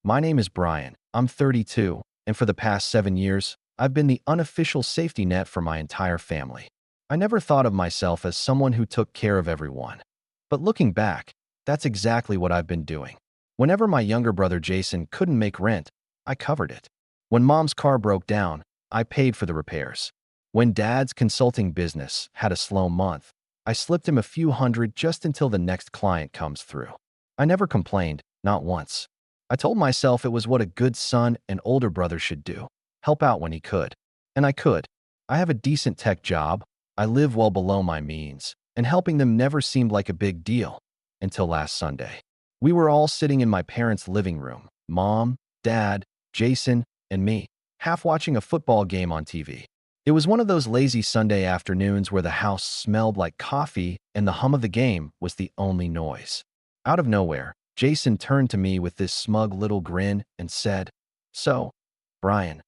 My name is Brian. I'm 32, and for the past 7 years, I've been the unofficial safety net for my entire family. I never thought of myself as someone who took care of everyone. But looking back, that's exactly what I've been doing. Whenever my younger brother Jason couldn't make rent, I covered it. When mom's car broke down, I paid for the repairs. When dad's consulting business had a slow month, I slipped him a few hundred just until the next client comes through. I never complained, not once. I told myself it was what a good son and older brother should do, help out when he could. And I could. I have a decent tech job, I live well below my means, and helping them never seemed like a big deal. Until last Sunday. We were all sitting in my parents' living room, mom, dad, Jason, and me, half watching a football game on TV. It was one of those lazy Sunday afternoons where the house smelled like coffee and the hum of the game was the only noise. Out of nowhere, Jason turned to me with this smug little grin and said, "So, Brian,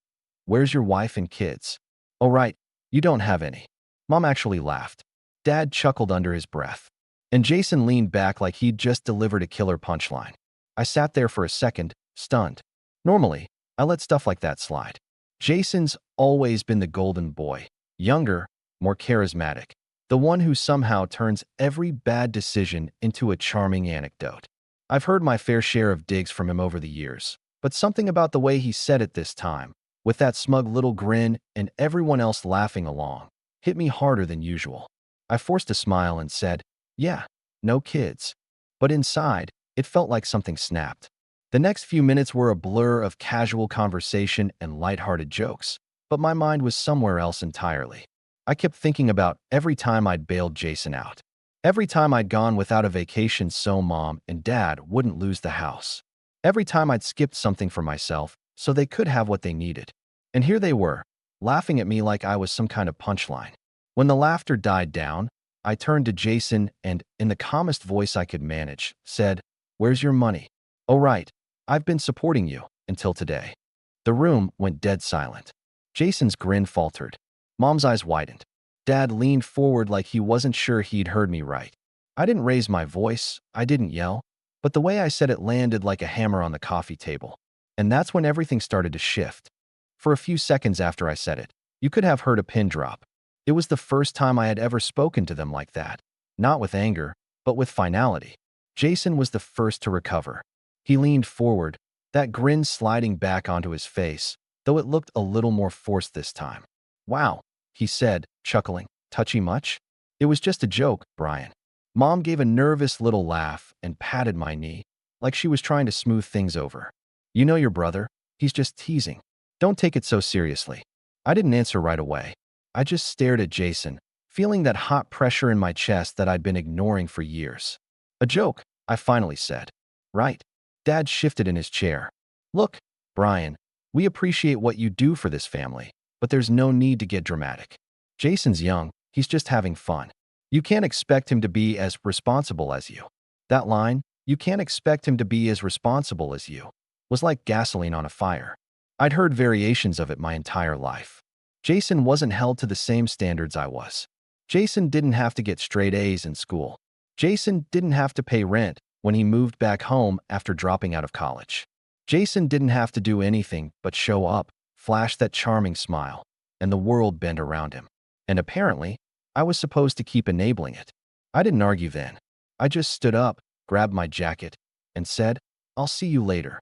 where's your wife and kids?" "Oh right, you don't have any." Mom actually laughed. Dad chuckled under his breath. And Jason leaned back like he'd just delivered a killer punchline. I sat there for a second, stunned. Normally, I let stuff like that slide. Jason's always been the golden boy, younger, more charismatic, the one who somehow turns every bad decision into a charming anecdote. I've heard my fair share of digs from him over the years, but something about the way he said it this time, with that smug little grin and everyone else laughing along, hit me harder than usual. I forced a smile and said, "Yeah, no kids." But inside, it felt like something snapped. The next few minutes were a blur of casual conversation and lighthearted jokes, but my mind was somewhere else entirely. I kept thinking about every time I'd bailed Jason out. Every time I'd gone without a vacation so mom and dad wouldn't lose the house. Every time I'd skipped something for myself so they could have what they needed. And here they were, laughing at me like I was some kind of punchline. When the laughter died down, I turned to Jason and, in the calmest voice I could manage, said, "Where's your money?" "Oh right, I've been supporting you, until today." The room went dead silent. Jason's grin faltered. Mom's eyes widened. Dad leaned forward like he wasn't sure he'd heard me right. I didn't raise my voice, I didn't yell, but the way I said it landed like a hammer on the coffee table. And that's when everything started to shift. For a few seconds after I said it, you could have heard a pin drop. It was the first time I had ever spoken to them like that. Not with anger, but with finality. Jason was the first to recover. He leaned forward, that grin sliding back onto his face, though it looked a little more forced this time. "Wow," he said, chuckling. "Touchy much?" "It was just a joke, Brian." Mom gave a nervous little laugh and patted my knee, like she was trying to smooth things over. "You know your brother, he's just teasing. Don't take it so seriously." I didn't answer right away. I just stared at Jason, feeling that hot pressure in my chest that I'd been ignoring for years. "A joke," I finally said. "Right." Dad shifted in his chair. "Look, Brian, we appreciate what you do for this family, but there's no need to get dramatic. Jason's young, he's just having fun. You can't expect him to be as responsible as you." That line, "you can't expect him to be as responsible as you," was like gasoline on a fire. I'd heard variations of it my entire life. Jason wasn't held to the same standards I was. Jason didn't have to get straight A's in school. Jason didn't have to pay rent when he moved back home after dropping out of college. Jason didn't have to do anything but show up, flash that charming smile, and the world bend around him. And apparently, I was supposed to keep enabling it. I didn't argue then. I just stood up, grabbed my jacket, and said, "I'll see you later."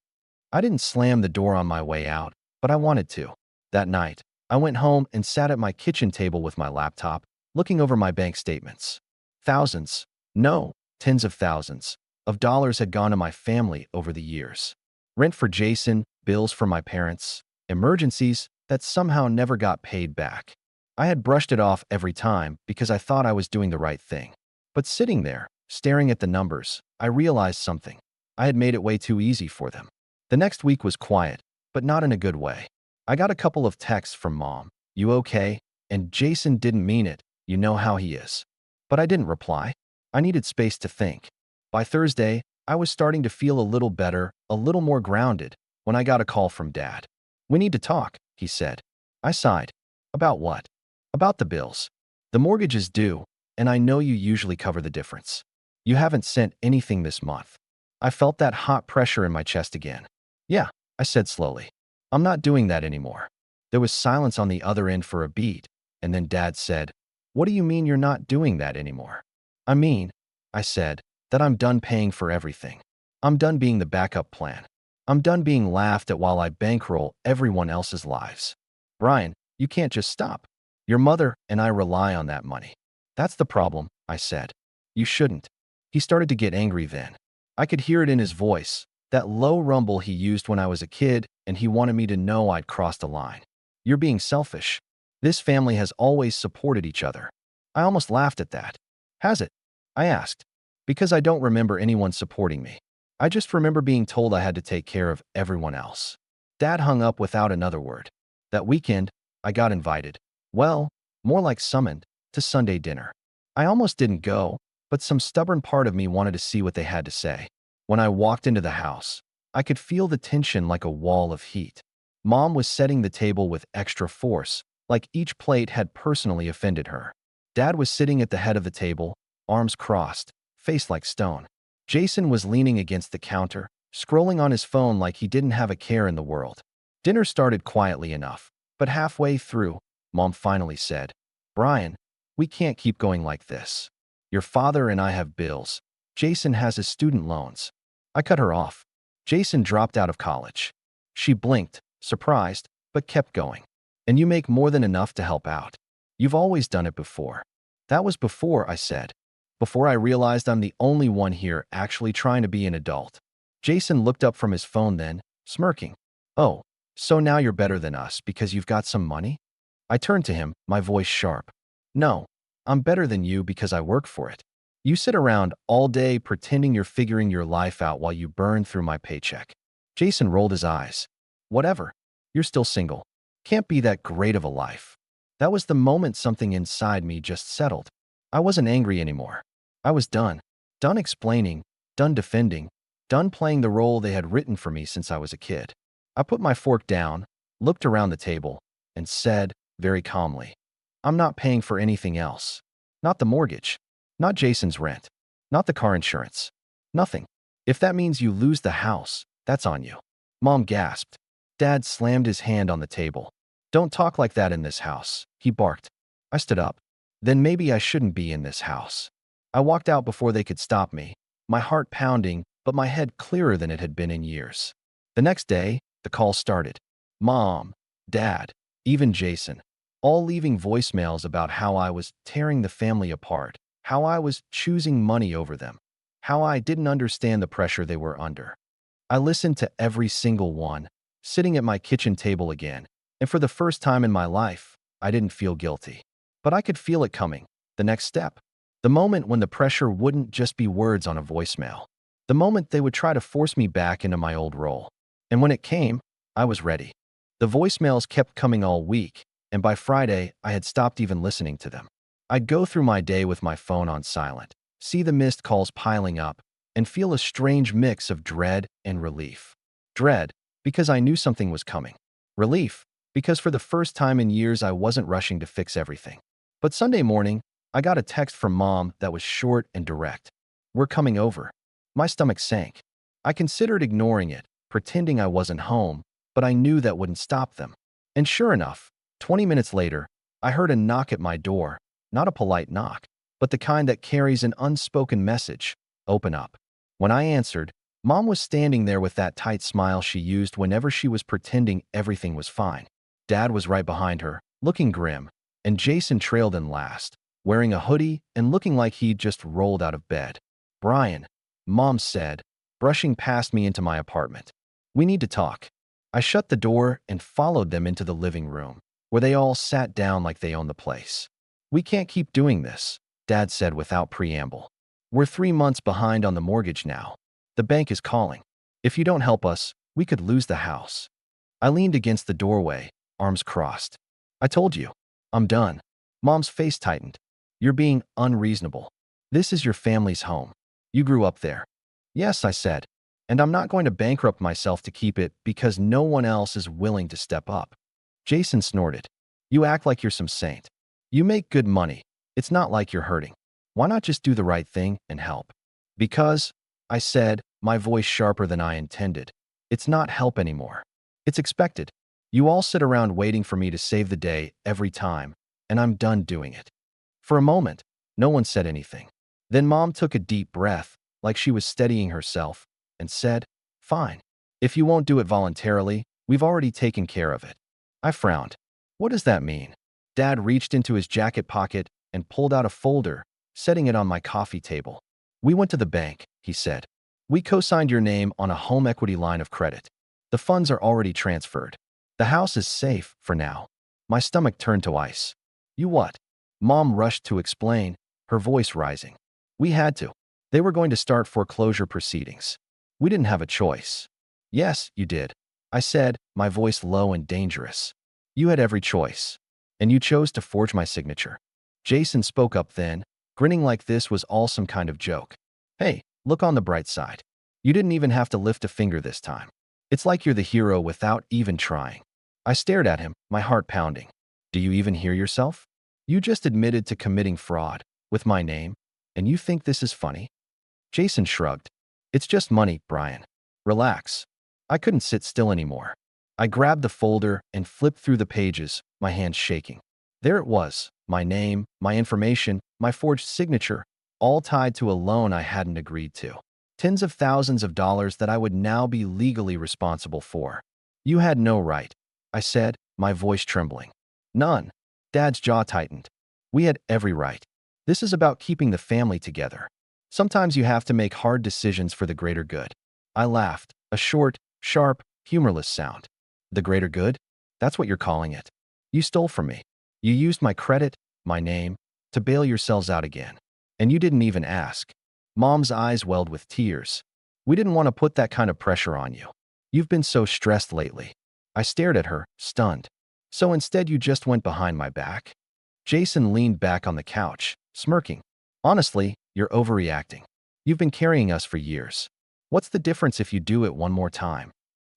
I didn't slam the door on my way out, but I wanted to. That night, I went home and sat at my kitchen table with my laptop, looking over my bank statements. Thousands, no, tens of thousands, of dollars had gone to my family over the years. Rent for Jason, bills for my parents, emergencies that somehow never got paid back. I had brushed it off every time because I thought I was doing the right thing. But sitting there, staring at the numbers, I realized something. I had made it way too easy for them. The next week was quiet, but not in a good way. I got a couple of texts from Mom, "You okay?" And Jason didn't mean it, you know how he is. But I didn't reply. I needed space to think. By Thursday, I was starting to feel a little better, a little more grounded, when I got a call from Dad. "We need to talk," he said. I sighed. "About what?" "About the bills. The mortgage is due, and I know you usually cover the difference. You haven't sent anything this month." I felt that hot pressure in my chest again. Yeah, I said slowly. I'm not doing that anymore. There was silence on the other end for a beat, and then Dad said, "What do you mean you're not doing that anymore?" "I mean," I said, "that I'm done paying for everything. I'm done being the backup plan. I'm done being laughed at while I bankroll everyone else's lives." "Brian, you can't just stop. Your mother and I rely on that money." "That's the problem," I said. "You shouldn't." He started to get angry then. I could hear it in his voice, that low rumble he used when I was a kid, and he wanted me to know I'd crossed a line. "You're being selfish. This family has always supported each other." I almost laughed at that. "Has it?" I asked. "Because I don't remember anyone supporting me. I just remember being told I had to take care of everyone else." Dad hung up without another word. That weekend, I got invited. Well, more like summoned, to Sunday dinner. I almost didn't go, but some stubborn part of me wanted to see what they had to say. When I walked into the house, I could feel the tension like a wall of heat. Mom was setting the table with extra force, like each plate had personally offended her. Dad was sitting at the head of the table, arms crossed, face like stone. Jason was leaning against the counter, scrolling on his phone like he didn't have a care in the world. Dinner started quietly enough, but halfway through, Mom finally said, "Brian, we can't keep going like this. Your father and I have bills. Jason has his student loans." I cut her off. "Jason dropped out of college." She blinked, surprised, but kept going. "And you make more than enough to help out. You've always done it before." "That was before," I said. "Before I realized I'm the only one here actually trying to be an adult." Jason looked up from his phone then, smirking. "Oh, so now you're better than us because you've got some money?" I turned to him, my voice sharp. "No, I'm better than you because I work for it. You sit around all day pretending you're figuring your life out while you burn through my paycheck." Jason rolled his eyes. "Whatever. You're still single. Can't be that great of a life." That was the moment something inside me just settled. I wasn't angry anymore. I was done. Done explaining, done defending, done playing the role they had written for me since I was a kid. I put my fork down, looked around the table, and said, very calmly, "I'm not paying for anything else. Not the mortgage. Not Jason's rent. Not the car insurance. Nothing. If that means you lose the house, that's on you." Mom gasped. Dad slammed his hand on the table. "Don't talk like that in this house," he barked. I stood up. "Then maybe I shouldn't be in this house." I walked out before they could stop me, my heart pounding, but my head clearer than it had been in years. The next day, the calls started. Mom, Dad, even Jason, all leaving voicemails about how I was tearing the family apart, how I was choosing money over them, how I didn't understand the pressure they were under. I listened to every single one, sitting at my kitchen table again, and for the first time in my life, I didn't feel guilty. But I could feel it coming, the next step. The moment when the pressure wouldn't just be words on a voicemail. The moment they would try to force me back into my old role. And when it came, I was ready. The voicemails kept coming all week, and by Friday, I had stopped even listening to them. I'd go through my day with my phone on silent, see the missed calls piling up, and feel a strange mix of dread and relief. Dread, because I knew something was coming. Relief, because for the first time in years I wasn't rushing to fix everything. But Sunday morning, I got a text from Mom that was short and direct. "We're coming over." My stomach sank. I considered ignoring it, pretending I wasn't home, but I knew that wouldn't stop them. And sure enough, 20 minutes later, I heard a knock at my door, not a polite knock, but the kind that carries an unspoken message, "Open up." When I answered, Mom was standing there with that tight smile she used whenever she was pretending everything was fine. Dad was right behind her, looking grim, and Jason trailed in last, wearing a hoodie and looking like he'd just rolled out of bed. "Brian," Mom said, brushing past me into my apartment. "We need to talk." I shut the door and followed them into the living room, where they all sat down like they owned the place. "We can't keep doing this," Dad said without preamble. "We're 3 months behind on the mortgage now. The bank is calling. If you don't help us, we could lose the house." I leaned against the doorway, arms crossed. "I told you. I'm done." Mom's face tightened. "You're being unreasonable. This is your family's home. You grew up there." "Yes," I said. "And I'm not going to bankrupt myself to keep it because no one else is willing to step up." Jason snorted. "You act like you're some saint. You make good money. It's not like you're hurting. Why not just do the right thing and help?" "Because," I said, my voice sharper than I intended, It's not help anymore. It's expected. You all sit around waiting for me to save the day every time, and I'm done doing it." For a moment, no one said anything. Then Mom took a deep breath, like she was steadying herself, and said, "Fine. If you won't do it voluntarily, we've already taken care of it." I frowned. What does that mean? Dad reached into his jacket pocket and pulled out a folder, setting it on my coffee table. "We went to the bank," he said. "We co-signed your name on a home equity line of credit. The funds are already transferred. The house is safe for now." My stomach turned to ice. "You what?" Mom rushed to explain, her voice rising. "We had to. They were going to start foreclosure proceedings. We didn't have a choice." "Yes, you did," I said, my voice low and dangerous. "You had every choice. And you chose to forge my signature." Jason spoke up then, grinning like this was all some kind of joke. "Hey, look on the bright side. You didn't even have to lift a finger this time. It's like you're the hero without even trying." I stared at him, my heart pounding. "Do you even hear yourself? You just admitted to committing fraud, with my name, and you think this is funny?" Jason shrugged. "It's just money, Brian. Relax." I couldn't sit still anymore. I grabbed the folder and flipped through the pages, my hands shaking. There it was, my name, my information, my forged signature, all tied to a loan I hadn't agreed to. Tens of thousands of dollars that I would now be legally responsible for. "You had no right," I said, my voice trembling. "None." Dad's jaw tightened. "We had every right. This is about keeping the family together. Sometimes you have to make hard decisions for the greater good." I laughed, a short, sharp, humorless sound. "The greater good? That's what you're calling it. You stole from me. You used my credit, my name, to bail yourselves out again. And you didn't even ask." Mom's eyes welled with tears. "We didn't want to put that kind of pressure on you. You've been so stressed lately." I stared at her, stunned. "So instead you just went behind my back?" Jason leaned back on the couch, smirking. "Honestly, you're overreacting. You've been carrying us for years. What's the difference if you do it one more time?"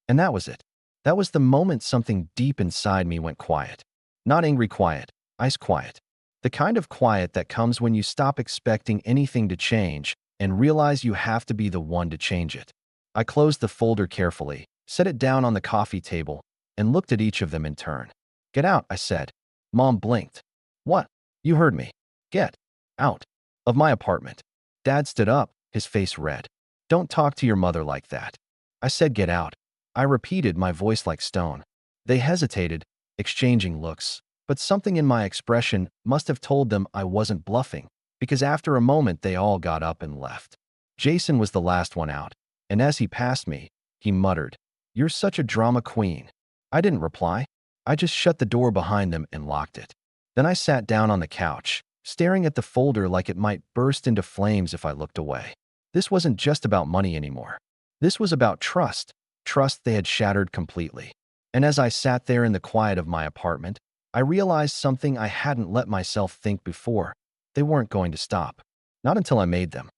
And that was it. That was the moment something deep inside me went quiet. Not angry quiet, ice quiet. The kind of quiet that comes when you stop expecting anything to change and realize you have to be the one to change it. I closed the folder carefully, set it down on the coffee table, and looked at each of them in turn. "Get out," I said. Mom blinked. "What?" "You heard me. Get out of my apartment." Dad stood up, his face red. "Don't talk to your mother like that." I said get out. I repeated, my voice like stone. They hesitated, exchanging looks, but something in my expression must have told them I wasn't bluffing, because after a moment they all got up and left. Jason was the last one out, and as he passed me, he muttered, "You're such a drama queen." I didn't reply. I just shut the door behind them and locked it. Then I sat down on the couch, staring at the folder like it might burst into flames if I looked away. This wasn't just about money anymore. This was about trust, trust they had shattered completely. And as I sat there in the quiet of my apartment, I realized something I hadn't let myself think before. They weren't going to stop. Not until I made them.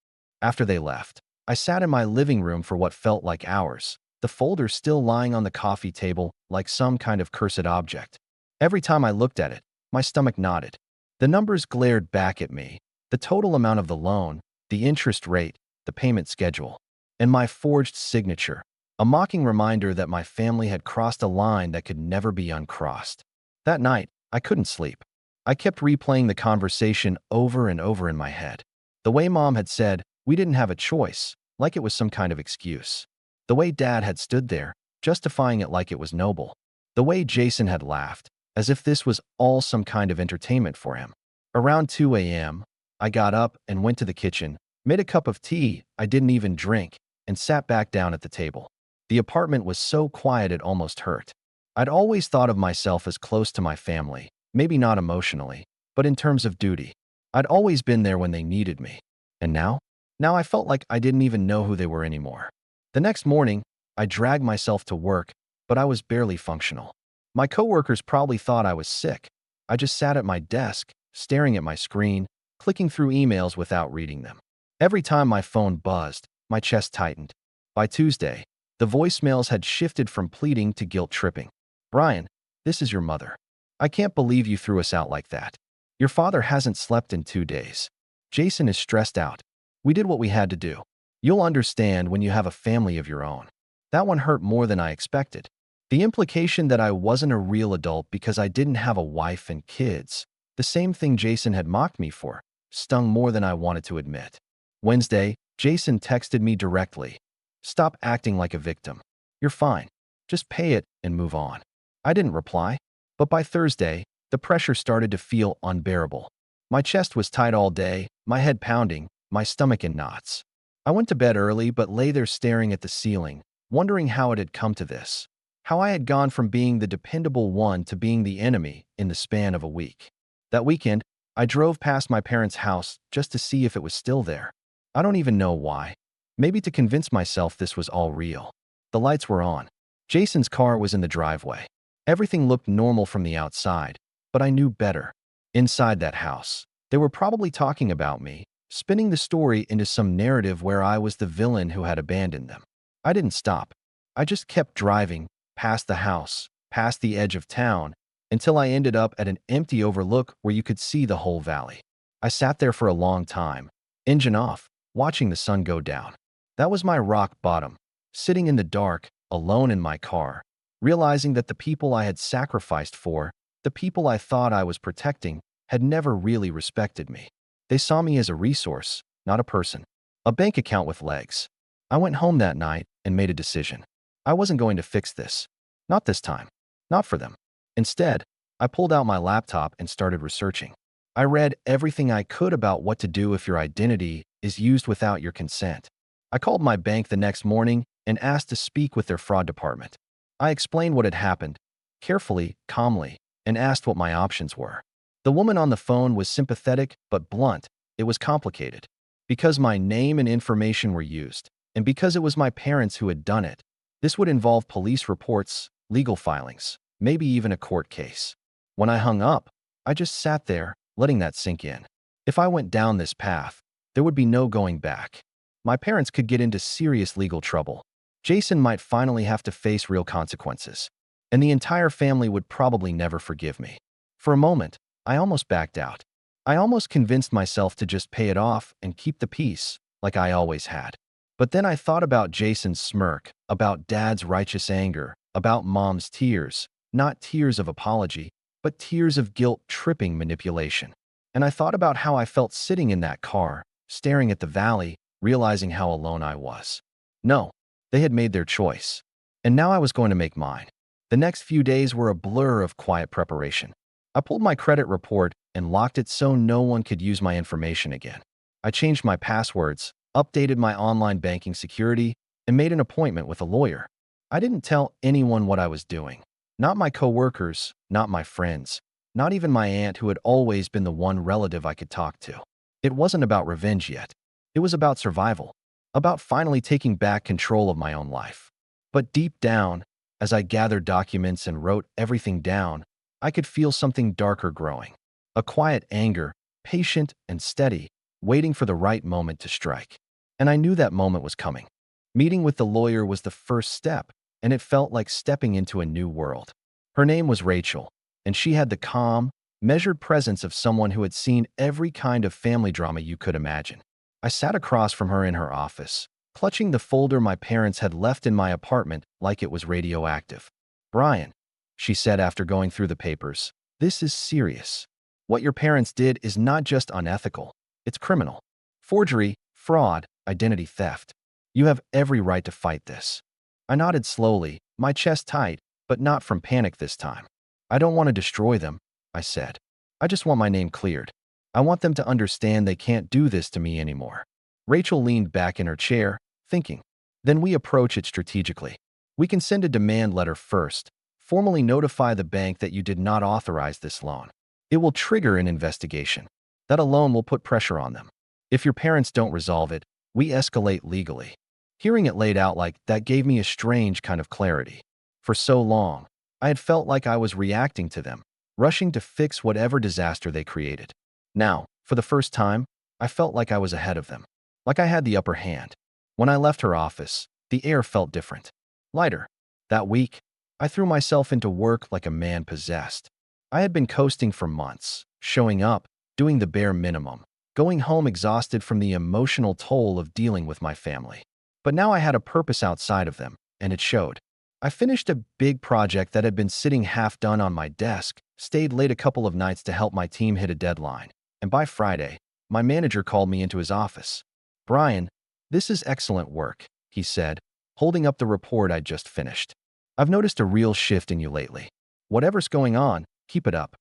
After they left, I sat in my living room for what felt like hours, the folder still lying on the coffee table like some kind of cursed object. Every time I looked at it, my stomach knotted. The numbers glared back at me, the total amount of the loan, the interest rate, the payment schedule, and my forged signature, a mocking reminder that my family had crossed a line that could never be uncrossed. That night, I couldn't sleep. I kept replaying the conversation over and over in my head. The way Mom had said, we didn't have a choice, like it was some kind of excuse. The way Dad had stood there, justifying it like it was noble. The way Jason had laughed, as if this was all some kind of entertainment for him. Around 2 a.m., I got up and went to the kitchen, made a cup of tea I didn't even drink, and sat back down at the table. The apartment was so quiet it almost hurt. I'd always thought of myself as close to my family, maybe not emotionally, but in terms of duty. I'd always been there when they needed me. And now? Now I felt like I didn't even know who they were anymore. The next morning, I dragged myself to work, but I was barely functional. My coworkers probably thought I was sick. I just sat at my desk, staring at my screen, clicking through emails without reading them. Every time my phone buzzed, my chest tightened. By Tuesday, the voicemails had shifted from pleading to guilt-tripping. "Brian, this is your mother. I can't believe you threw us out like that. Your father hasn't slept in 2 days. Jason is stressed out. We did what we had to do. You'll understand when you have a family of your own." That one hurt more than I expected. The implication that I wasn't a real adult because I didn't have a wife and kids, the same thing Jason had mocked me for, stung more than I wanted to admit. Wednesday, Jason texted me directly. "Stop acting like a victim. You're fine. Just pay it and move on." I didn't reply, but by Thursday, the pressure started to feel unbearable. My chest was tight all day, my head pounding, my stomach in knots. I went to bed early but lay there staring at the ceiling, wondering how it had come to this. How I had gone from being the dependable one to being the enemy in the span of a week. That weekend, I drove past my parents' house just to see if it was still there. I don't even know why. Maybe to convince myself this was all real. The lights were on. Jason's car was in the driveway. Everything looked normal from the outside, but I knew better. Inside that house, they were probably talking about me, spinning the story into some narrative where I was the villain who had abandoned them. I didn't stop. I just kept driving, past the house, past the edge of town, until I ended up at an empty overlook where you could see the whole valley. I sat there for a long time, engine off, watching the sun go down. That was my rock bottom, sitting in the dark, alone in my car, realizing that the people I had sacrificed for, the people I thought I was protecting, had never really respected me. They saw me as a resource, not a person. A bank account with legs. I went home that night and made a decision. I wasn't going to fix this. Not this time. Not for them. Instead, I pulled out my laptop and started researching. I read everything I could about what to do if your identity is used without your consent. I called my bank the next morning and asked to speak with their fraud department. I explained what had happened, carefully, calmly, and asked what my options were. The woman on the phone was sympathetic but blunt. It was complicated. Because my name and information were used, and because it was my parents who had done it, this would involve police reports, legal filings, maybe even a court case. When I hung up, I just sat there, letting that sink in. If I went down this path, there would be no going back. My parents could get into serious legal trouble. Jason might finally have to face real consequences. And the entire family would probably never forgive me. For a moment, I almost backed out. I almost convinced myself to just pay it off and keep the peace, like I always had. But then I thought about Jason's smirk, about Dad's righteous anger, about Mom's tears, not tears of apology, but tears of guilt-tripping manipulation. And I thought about how I felt sitting in that car, staring at the valley, realizing how alone I was. No, they had made their choice. And now I was going to make mine. The next few days were a blur of quiet preparation. I pulled my credit report and locked it so no one could use my information again. I changed my passwords, updated my online banking security, and made an appointment with a lawyer. I didn't tell anyone what I was doing. Not my coworkers, not my friends, not even my aunt who had always been the one relative I could talk to. It wasn't about revenge yet. It was about survival, about finally taking back control of my own life. But deep down, as I gathered documents and wrote everything down, I could feel something darker growing. A quiet anger, patient and steady, waiting for the right moment to strike. And I knew that moment was coming. Meeting with the lawyer was the first step, and it felt like stepping into a new world. Her name was Rachel, and she had the calm, measured presence of someone who had seen every kind of family drama you could imagine. I sat across from her in her office, clutching the folder my parents had left in my apartment like it was radioactive. "Brian," she said after going through the papers, "this is serious. What your parents did is not just unethical, it's criminal. Forgery, fraud, identity theft. You have every right to fight this." I nodded slowly, my chest tight, but not from panic this time. "I don't want to destroy them," I said. "I just want my name cleared. I want them to understand they can't do this to me anymore." Rachel leaned back in her chair, thinking. "Then we approach it strategically. We can send a demand letter first, formally notify the bank that you did not authorize this loan. It will trigger an investigation. That alone will put pressure on them. If your parents don't resolve it, we escalate legally." Hearing it laid out like that gave me a strange kind of clarity. For so long, I had felt like I was reacting to them, rushing to fix whatever disaster they created. Now, for the first time, I felt like I was ahead of them, like I had the upper hand. When I left her office, the air felt different, lighter. That week, I threw myself into work like a man possessed. I had been coasting for months, showing up, doing the bare minimum, going home exhausted from the emotional toll of dealing with my family. But now I had a purpose outside of them, and it showed. I finished a big project that had been sitting half done on my desk, stayed late a couple of nights to help my team hit a deadline, and by Friday, my manager called me into his office. "Brian, this is excellent work," he said, holding up the report I'd just finished. "I've noticed a real shift in you lately. Whatever's going on, keep it up."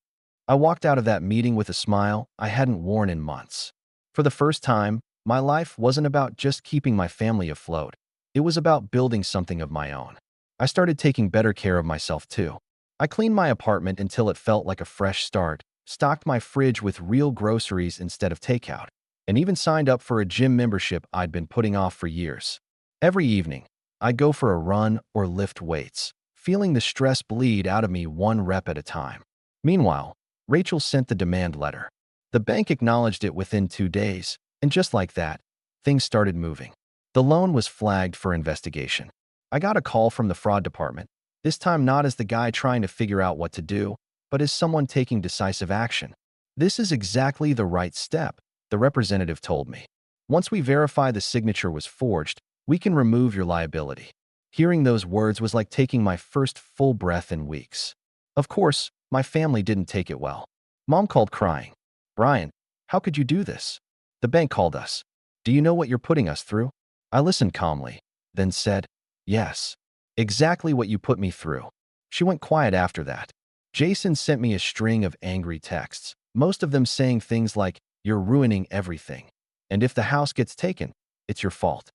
I walked out of that meeting with a smile I hadn't worn in months. For the first time, my life wasn't about just keeping my family afloat. It was about building something of my own. I started taking better care of myself too. I cleaned my apartment until it felt like a fresh start, stocked my fridge with real groceries instead of takeout, and even signed up for a gym membership I'd been putting off for years. Every evening, I'd go for a run or lift weights, feeling the stress bleed out of me one rep at a time. Meanwhile, Rachel sent the demand letter. The bank acknowledged it within 2 days, and just like that, things started moving. The loan was flagged for investigation. I got a call from the fraud department, this time not as the guy trying to figure out what to do, but as someone taking decisive action. "This is exactly the right step," the representative told me. "Once we verify the signature was forged, we can remove your liability." Hearing those words was like taking my first full breath in weeks. Of course, my family didn't take it well. Mom called crying. "Brian, how could you do this? The bank called us. Do you know what you're putting us through?" I listened calmly, then said, "Yes, exactly what you put me through." She went quiet after that. Jason sent me a string of angry texts, most of them saying things like, "You're ruining everything. And if the house gets taken, it's your fault."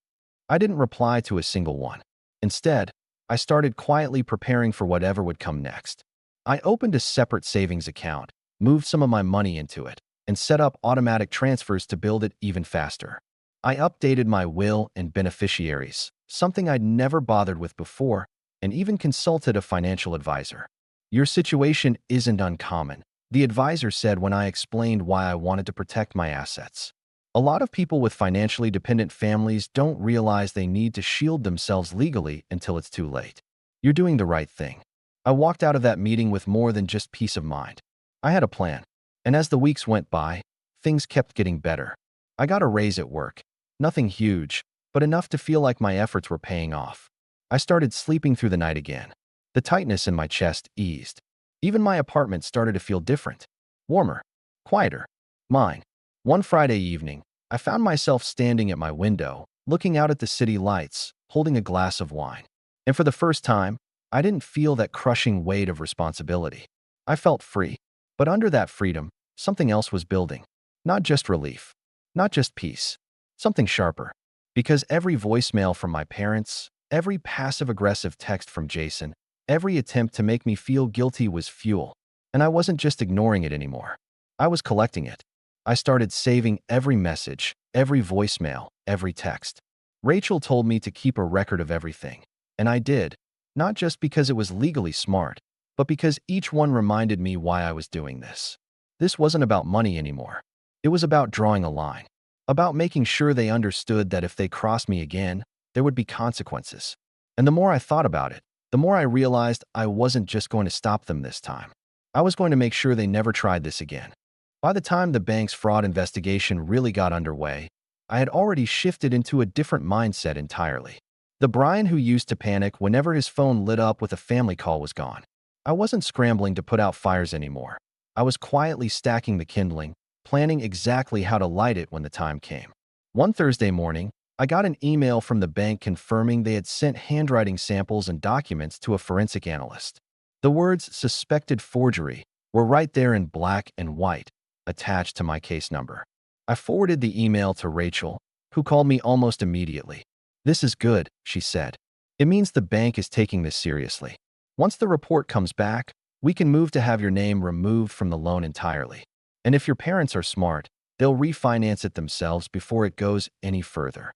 I didn't reply to a single one. Instead, I started quietly preparing for whatever would come next. I opened a separate savings account, moved some of my money into it, and set up automatic transfers to build it even faster. I updated my will and beneficiaries, something I'd never bothered with before, and even consulted a financial advisor. "Your situation isn't uncommon," the advisor said when I explained why I wanted to protect my assets. "A lot of people with financially dependent families don't realize they need to shield themselves legally until it's too late. You're doing the right thing." I walked out of that meeting with more than just peace of mind. I had a plan, and as the weeks went by, things kept getting better. I got a raise at work. Nothing huge, but enough to feel like my efforts were paying off. I started sleeping through the night again. The tightness in my chest eased. Even my apartment started to feel different. Warmer. Quieter. Mine. One Friday evening, I found myself standing at my window, looking out at the city lights, holding a glass of wine. And for the first time, I didn't feel that crushing weight of responsibility. I felt free. But under that freedom, something else was building. Not just relief. Not just peace. Something sharper. Because every voicemail from my parents, every passive-aggressive text from Jason, every attempt to make me feel guilty was fuel. And I wasn't just ignoring it anymore. I was collecting it. I started saving every message, every voicemail, every text. Rachel told me to keep a record of everything. And I did. Not just because it was legally smart, but because each one reminded me why I was doing this. This wasn't about money anymore. It was about drawing a line. About making sure they understood that if they crossed me again, there would be consequences. And the more I thought about it, the more I realized I wasn't just going to stop them this time. I was going to make sure they never tried this again. By the time the bank's fraud investigation really got underway, I had already shifted into a different mindset entirely. The Brian who used to panic whenever his phone lit up with a family call was gone. I wasn't scrambling to put out fires anymore. I was quietly stacking the kindling, planning exactly how to light it when the time came. One Thursday morning, I got an email from the bank confirming they had sent handwriting samples and documents to a forensic analyst. The words "suspected forgery" were right there in black and white, attached to my case number. I forwarded the email to Rachel, who called me almost immediately. "This is good," she said. "It means the bank is taking this seriously. Once the report comes back, we can move to have your name removed from the loan entirely. And if your parents are smart, they'll refinance it themselves before it goes any further."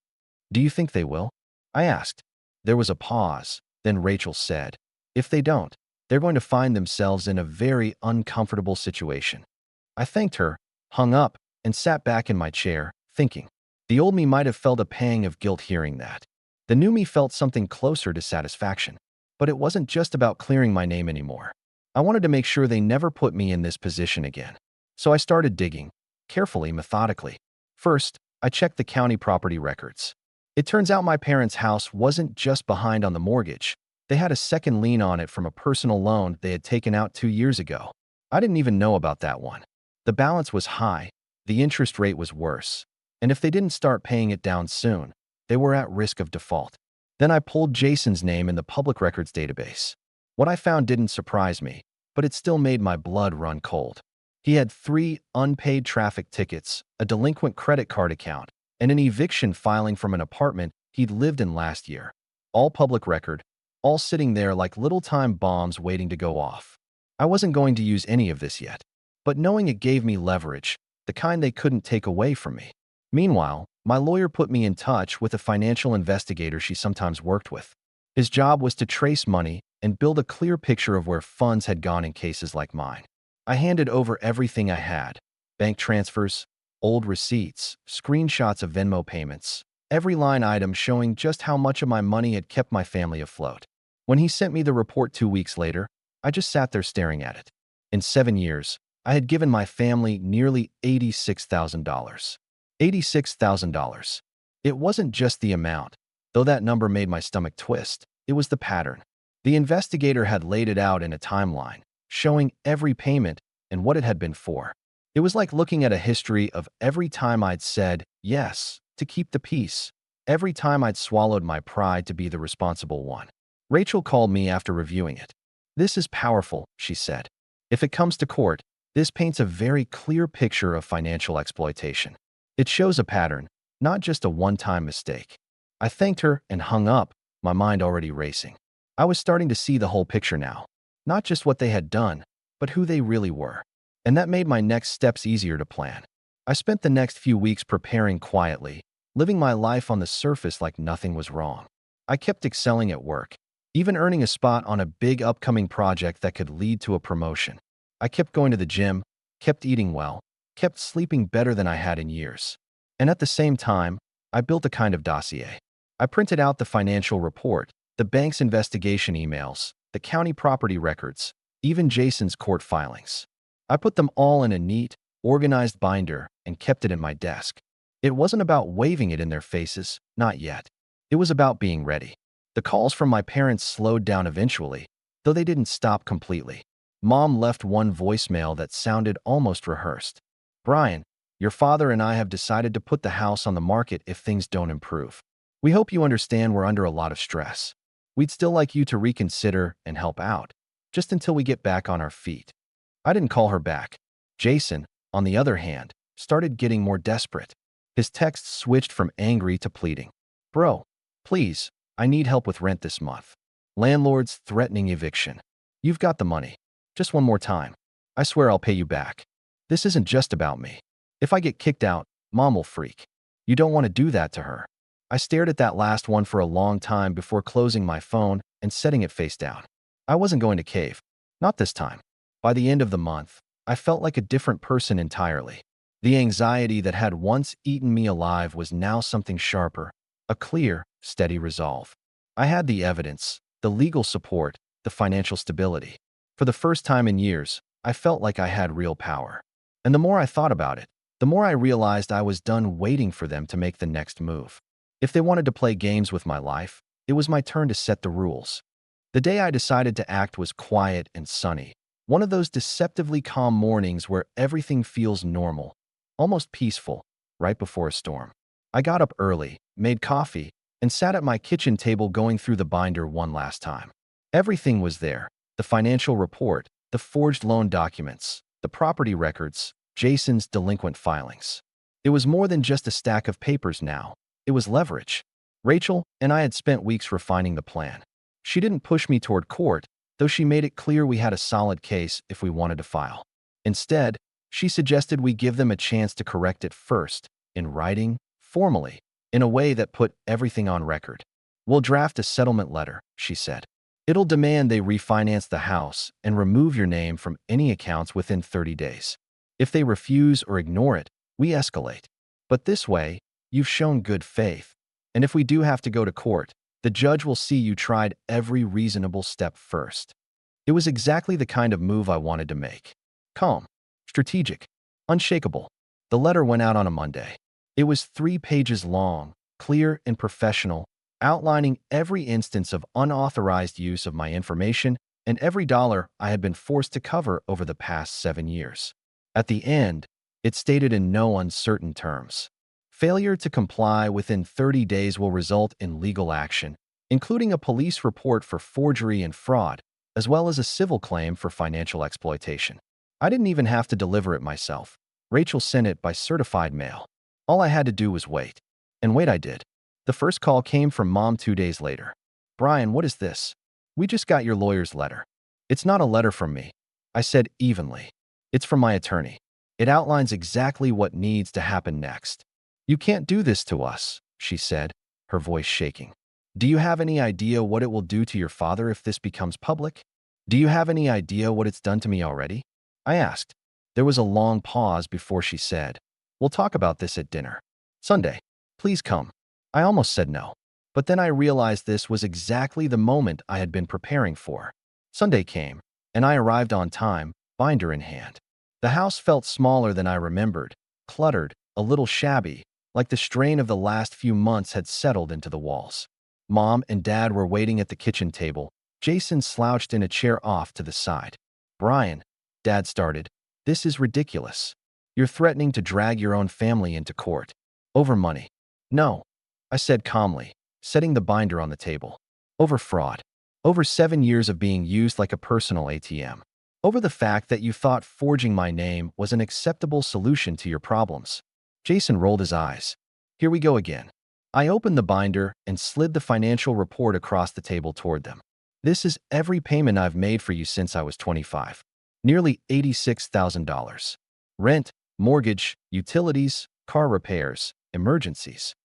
"Do you think they will?" I asked. There was a pause. Then Rachel said, "If they don't, they're going to find themselves in a very uncomfortable situation." I thanked her, hung up, and sat back in my chair, thinking. The old me might have felt a pang of guilt hearing that. The new me felt something closer to satisfaction. But it wasn't just about clearing my name anymore. I wanted to make sure they never put me in this position again. So I started digging, carefully, methodically. First, I checked the county property records. It turns out my parents' house wasn't just behind on the mortgage. They had a second lien on it from a personal loan they had taken out 2 years ago. I didn't even know about that one. The balance was high, the interest rate was worse, and if they didn't start paying it down soon, they were at risk of default. Then I pulled Jason's name in the public records database. What I found didn't surprise me, but it still made my blood run cold. He had 3 unpaid traffic tickets, a delinquent credit card account, and an eviction filing from an apartment he'd lived in last year. All public record, all sitting there like little time bombs waiting to go off. I wasn't going to use any of this yet, but knowing it gave me leverage, the kind they couldn't take away from me. Meanwhile, my lawyer put me in touch with a financial investigator she sometimes worked with. His job was to trace money and build a clear picture of where funds had gone in cases like mine. I handed over everything I had: bank transfers, old receipts, screenshots of Venmo payments, every line item showing just how much of my money had kept my family afloat. When he sent me the report 2 weeks later, I just sat there staring at it. In 7 years, I had given my family nearly $86,000. $86,000. It wasn't just the amount, though that number made my stomach twist. It was the pattern. The investigator had laid it out in a timeline, showing every payment and what it had been for. It was like looking at a history of every time I'd said yes to keep the peace, every time I'd swallowed my pride to be the responsible one. Rachel called me after reviewing it. "This is powerful," she said. "If it comes to court, this paints a very clear picture of financial exploitation. It shows a pattern, not just a one-time mistake." I thanked her and hung up, my mind already racing. I was starting to see the whole picture now, not just what they had done, but who they really were. And that made my next steps easier to plan. I spent the next few weeks preparing quietly, living my life on the surface like nothing was wrong. I kept excelling at work, even earning a spot on a big upcoming project that could lead to a promotion. I kept going to the gym, kept eating well, kept sleeping better than I had in years. And at the same time, I built a kind of dossier. I printed out the financial report, the bank's investigation emails, the county property records, even Jason's court filings. I put them all in a neat, organized binder and kept it in my desk. It wasn't about waving it in their faces, not yet. It was about being ready. The calls from my parents slowed down eventually, though they didn't stop completely. Mom left one voicemail that sounded almost rehearsed. "Brian, your father and I have decided to put the house on the market if things don't improve. We hope you understand we're under a lot of stress. We'd still like you to reconsider and help out, just until we get back on our feet." I didn't call her back. Jason, on the other hand, started getting more desperate. His texts switched from angry to pleading. "Bro, please, I need help with rent this month. Landlord's threatening eviction. You've got the money. Just one more time. I swear I'll pay you back. This isn't just about me. If I get kicked out, Mom will freak. You don't want to do that to her." I stared at that last one for a long time before closing my phone and setting it face down. I wasn't going to cave. Not this time. By the end of the month, I felt like a different person entirely. The anxiety that had once eaten me alive was now something sharper, a clear, steady resolve. I had the evidence, the legal support, the financial stability. For the first time in years, I felt like I had real power. And the more I thought about it, the more I realized I was done waiting for them to make the next move. If they wanted to play games with my life, it was my turn to set the rules. The day I decided to act was quiet and sunny, one of those deceptively calm mornings where everything feels normal, almost peaceful, right before a storm. I got up early, made coffee, and sat at my kitchen table going through the binder one last time. Everything was there: the financial report, the forged loan documents, the property records, Jason's delinquent filings. It was more than just a stack of papers now. It was leverage. Rachel and I had spent weeks refining the plan. She didn't push me toward court, though she made it clear we had a solid case if we wanted to file. Instead, she suggested we give them a chance to correct it first, in writing, formally, in a way that put everything on record. "We'll draft a settlement letter," she said. "It'll demand they refinance the house and remove your name from any accounts within 30 days. If they refuse or ignore it, we escalate. But this way, you've shown good faith. And if we do have to go to court, the judge will see you tried every reasonable step first." It was exactly the kind of move I wanted to make. Calm, strategic, unshakable. The letter went out on a Monday. It was 3 pages long, clear and professional, outlining every instance of unauthorized use of my information and every dollar I had been forced to cover over the past 7 years. At the end, it stated in no uncertain terms: failure to comply within 30 days will result in legal action, including a police report for forgery and fraud, as well as a civil claim for financial exploitation. I didn't even have to deliver it myself. Rachel sent it by certified mail. All I had to do was wait. And wait I did. The first call came from Mom 2 days later. "Brian, what is this? We just got your lawyer's letter." "It's not a letter from me," I said evenly. "It's from my attorney. It outlines exactly what needs to happen next." "You can't do this to us," she said, her voice shaking. "Do you have any idea what it will do to your father if this becomes public? Do you have any idea what it's done to me already?" I asked. There was a long pause before she said, "We'll talk about this at dinner. Sunday. Please come." I almost said no, but then I realized this was exactly the moment I had been preparing for. Sunday came, and I arrived on time, binder in hand. The house felt smaller than I remembered, cluttered, a little shabby, like the strain of the last few months had settled into the walls. Mom and Dad were waiting at the kitchen table. Jason slouched in a chair off to the side. "Brian," Dad started, "this is ridiculous. You're threatening to drag your own family into court. Over money." "No," I said calmly, setting the binder on the table. "Over fraud. Over 7 years of being used like a personal ATM. Over the fact that you thought forging my name was an acceptable solution to your problems." Jason rolled his eyes. "Here we go again." I opened the binder and slid the financial report across the table toward them. "This is every payment I've made for you since I was 25. Nearly $86,000. Rent, mortgage, utilities, car repairs, emergencies.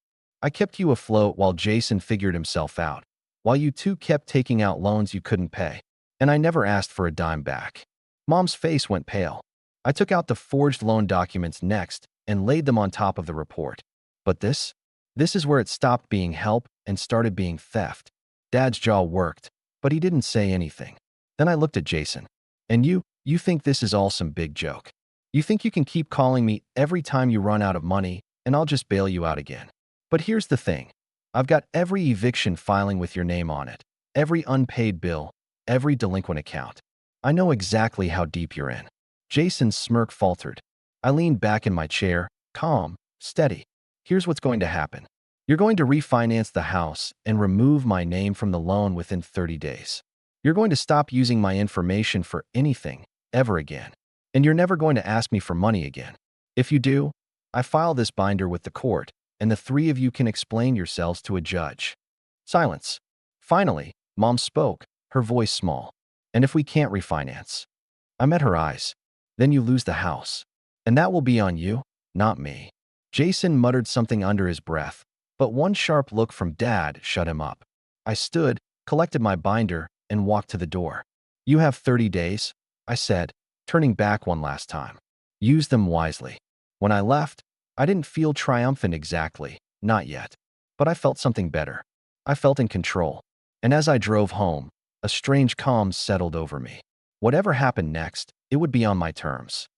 I kept you afloat while Jason figured himself out, while you two kept taking out loans you couldn't pay, and I never asked for a dime back." Mom's face went pale. I took out the forged loan documents next and laid them on top of the report. But this is where it stopped being help and started being theft. Dad's jaw worked, but he didn't say anything. Then I looked at Jason. "And you think this is all some big joke? You think you can keep calling me every time you run out of money and I'll just bail you out again? But here's the thing. I've got every eviction filing with your name on it, every unpaid bill, every delinquent account. I know exactly how deep you're in." Jason's smirk faltered. I leaned back in my chair, calm, steady. "Here's what's going to happen. You're going to refinance the house and remove my name from the loan within 30 days. You're going to stop using my information for anything, ever again. And you're never going to ask me for money again. If you do, I file this binder with the court, and the three of you can explain yourselves to a judge." Silence. Finally, Mom spoke, her voice small. "And if we can't refinance?" I met her eyes. "Then you lose the house. And that will be on you, not me." Jason muttered something under his breath, but one sharp look from Dad shut him up. I stood, collected my binder, and walked to the door. "You have 30 days, I said, turning back one last time. "Use them wisely." When I left, I didn't feel triumphant exactly, not yet. But I felt something better. I felt in control. And as I drove home, a strange calm settled over me. Whatever happened next, it would be on my terms.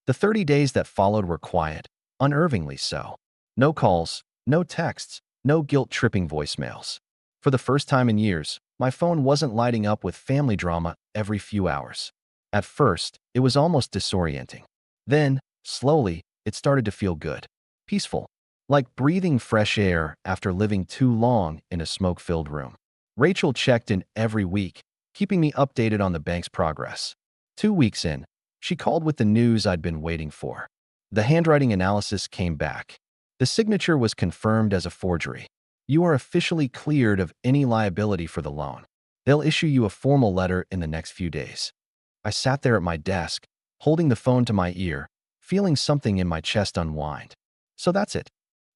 The 30 days that followed were quiet, unnervingly so. No calls, no texts, no guilt-tripping voicemails. For the first time in years, my phone wasn't lighting up with family drama every few hours. At first, it was almost disorienting. Then, slowly, it started to feel good. Peaceful. Like breathing fresh air after living too long in a smoke-filled room. Rachel checked in every week, keeping me updated on the bank's progress. 2 weeks in, she called with the news I'd been waiting for. The handwriting analysis came back. The signature was confirmed as a forgery. "You are officially cleared of any liability for the loan. They'll issue you a formal letter in the next few days." I sat there at my desk, holding the phone to my ear, feeling something in my chest unwind. "So that's it."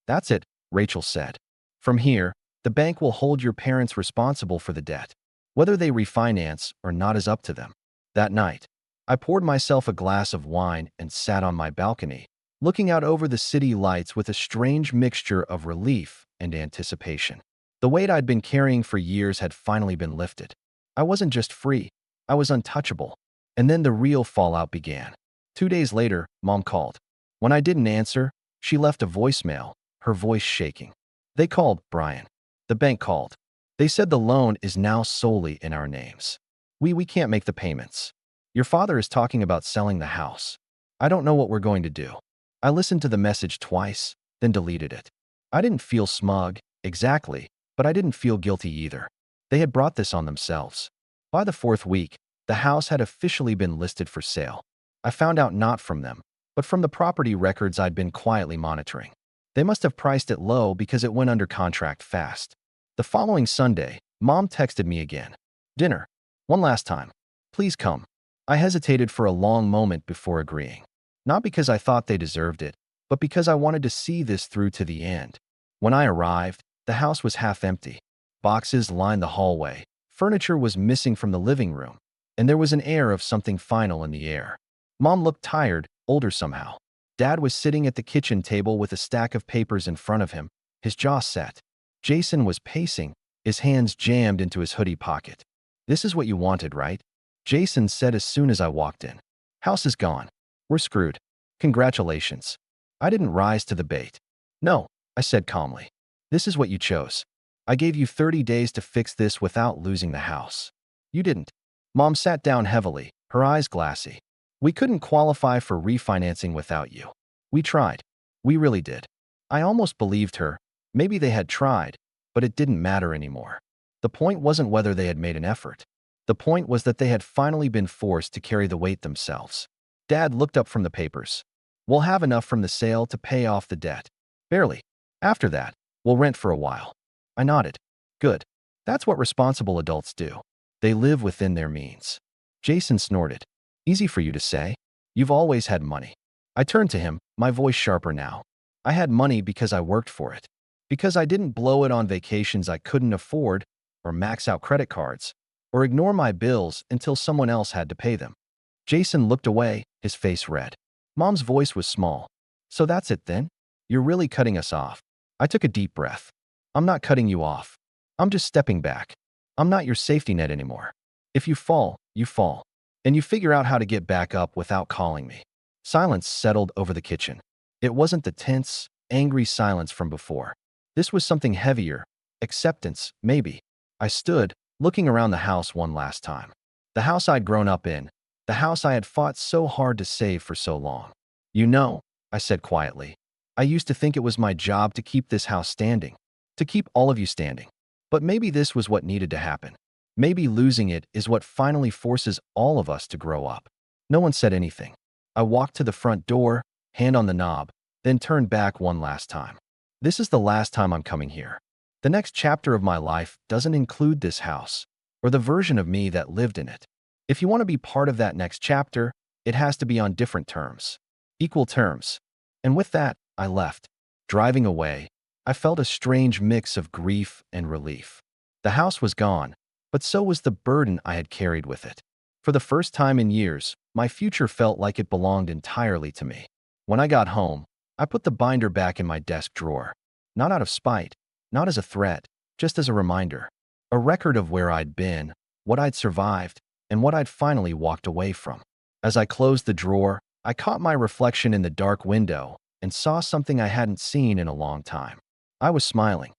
"That's it," Rachel said. "From here, the bank will hold your parents responsible for the debt. Whether they refinance or not is up to them." That night, I poured myself a glass of wine and sat on my balcony, looking out over the city lights with a strange mixture of relief and anticipation. The weight I'd been carrying for years had finally been lifted. I wasn't just free, I was untouchable. And then the real fallout began. 2 days later, Mom called. When I didn't answer, she left a voicemail, her voice shaking. They called, Brian. The bank called. They said the loan is now solely in our names. We can't make the payments. Your father is talking about selling the house. I don't know what we're going to do. I listened to the message twice, then deleted it. I didn't feel smug, exactly, but I didn't feel guilty either. They had brought this on themselves. By the fourth week, the house had officially been listed for sale. I found out not from them, but from the property records I'd been quietly monitoring. They must have priced it low because it went under contract fast. The following Sunday, Mom texted me again. Dinner. One last time. Please come. I hesitated for a long moment before agreeing. Not because I thought they deserved it, but because I wanted to see this through to the end. When I arrived, the house was half empty. Boxes lined the hallway. Furniture was missing from the living room, and there was an air of something final in the air. Mom looked tired, older somehow. Dad was sitting at the kitchen table with a stack of papers in front of him, his jaw set. Jason was pacing, his hands jammed into his hoodie pocket. This is what you wanted, right? Jason said as soon as I walked in. House is gone. We're screwed. Congratulations. I didn't rise to the bait. No, I said calmly. This is what you chose. I gave you 30 days to fix this without losing the house. You didn't. Mom sat down heavily, her eyes glassy. We couldn't qualify for refinancing without you. We tried. We really did. I almost believed her. Maybe they had tried, but it didn't matter anymore. The point wasn't whether they had made an effort. The point was that they had finally been forced to carry the weight themselves. Dad looked up from the papers. We'll have enough from the sale to pay off the debt. Barely. After that, we'll rent for a while. I nodded. Good. That's what responsible adults do. They live within their means. Jason snorted. Easy for you to say. You've always had money. I turned to him, my voice sharper now. I had money because I worked for it. Because I didn't blow it on vacations I couldn't afford, or max out credit cards, or ignore my bills until someone else had to pay them. Jason looked away, his face red. Mom's voice was small. So that's it then? You're really cutting us off. I took a deep breath. I'm not cutting you off. I'm just stepping back. I'm not your safety net anymore. If you fall, you fall. And you figure out how to get back up without calling me. Silence settled over the kitchen. It wasn't the tense, angry silence from before. This was something heavier. Acceptance, maybe. I stood, looking around the house one last time. The house I'd grown up in. The house I had fought so hard to save for so long. You know, I said quietly, I used to think it was my job to keep this house standing. To keep all of you standing. But maybe this was what needed to happen. Maybe losing it is what finally forces all of us to grow up. No one said anything. I walked to the front door, hand on the knob, then turned back one last time. This is the last time I'm coming here. The next chapter of my life doesn't include this house, or the version of me that lived in it. If you want to be part of that next chapter, it has to be on different terms. Equal terms. And with that, I left. Driving away, I felt a strange mix of grief and relief. The house was gone, but so was the burden I had carried with it. For the first time in years, my future felt like it belonged entirely to me. When I got home, I put the binder back in my desk drawer. Not out of spite, not as a threat, just as a reminder. A record of where I'd been, what I'd survived, and what I'd finally walked away from. As I closed the drawer, I caught my reflection in the dark window and saw something I hadn't seen in a long time. I was smiling.